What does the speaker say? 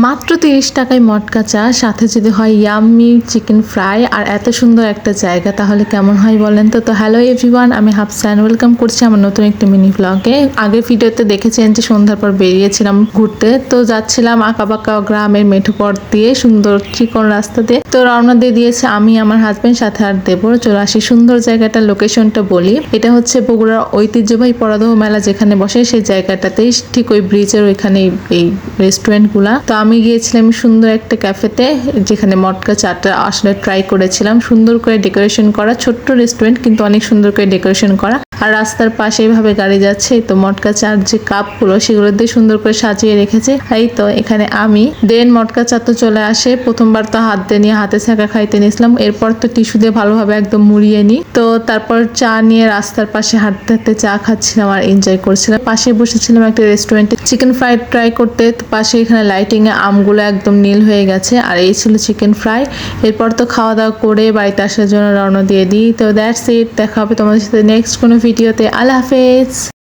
মাত্র 30 টাকায় মটকা চা, সাথে যদি হয় ইয়াম্মি চিকেন ফ্রাই আর এত সুন্দর একটা জায়গা, তাহলে কেমন হয় বলেন তো। হ্যালো এভরিওয়ান, আমি হাফসান, ওয়েলকাম করছি আমার নতুন একটা মিনি ব্লগে। আগের ভিডিওতে দেখেছেন যে সন্ধ্যার পর বেরিয়েছিলাম ঘুরতে, তো যাচ্ছিলাম আঁকাবাঁকা গ্রামের মেঠো পথ দিয়ে, সুন্দর চিকন রাস্তা দিয়ে। তো রওনা দিয়ে দিয়েছে আমি, আমার হাজবেন্ড, সাথে আর দেবর। চলে আসি সুন্দর জায়গাটার লোকেশনটা বলি। এটা হচ্ছে বগুড়ার ঐতিহ্যবাহী পরাদহ মেলা যেখানে বসে, সেই জায়গাটাতেই, ঠিক ওই ব্রিজের ওইখানে এই রেস্টুরেন্ট গুলা। তো আমি গিয়েছিলাম সুন্দর একটা ক্যাফেতে, যেখানে মটকা চাটা আসলে ট্রাই করেছিলাম। সুন্দর করে ডেকোরেশন করা, ছোট্ট রেস্টুরেন্ট কিন্তু অনেক সুন্দর করে ডেকোরেশন করা। আর রাস্তার পাশে এইভাবে গাড়ি যাচ্ছে, তো মটকা চার যে কাপগুলো সেগুলো দিয়ে সুন্দর করে সাজিয়ে রেখেছে। এই তো এখানে আমি দেন মটকা চা তো চলে আসে। প্রথমবার তো হাত দিয়ে নিয়ে হাতে ছাকা খাইতে নিয়েছিলাম, এরপর তো টিস্যু দিয়ে ভালোভাবে একদম মুড়িয়ে নিই। তো তারপর চা নিয়ে রাস্তার পাশে হাঁটতে হাঁটতে চা খাচ্ছিলাম আর এনজয় করছিলাম। পাশে বসেছিলাম একটা রেস্টুরেন্টে চিকেন ফ্রাই ট্রাই করতে। পাশে এখানে লাইটিং এ আমগুলো একদম নীল হয়ে গেছে, আর এই ছিল চিকেন ফ্রাই। এরপর তো খাওয়া দাওয়া করে বাড়িতে আসার জন্য রওনা দিয়ে দিই। তো দ্যাটস ইট, দেখা হবে তোমাদের সাথে নেক্সট কোনো ভিডিওতে। আল্লাহ হাফেজ।